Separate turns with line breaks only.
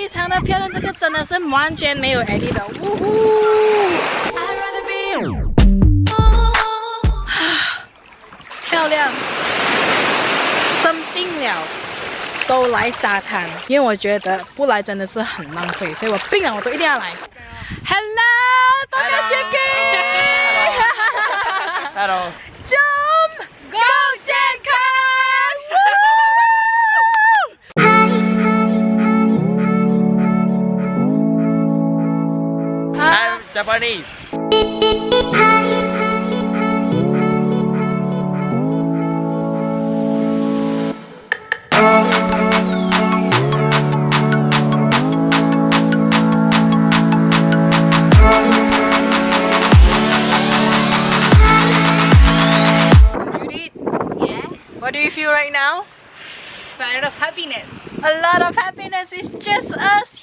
非常的漂亮，这个真的是完全没有 edit 的，呜呼！漂亮，生病了都来沙滩，因为我觉得不来真的是很浪费，所以我病了我都一定要来。Hello， Tokashiki。Hello。Jom go 健康。
I'm Japanese.
What do you feel right now?
A lot of happiness.
A lot of happiness. It's just us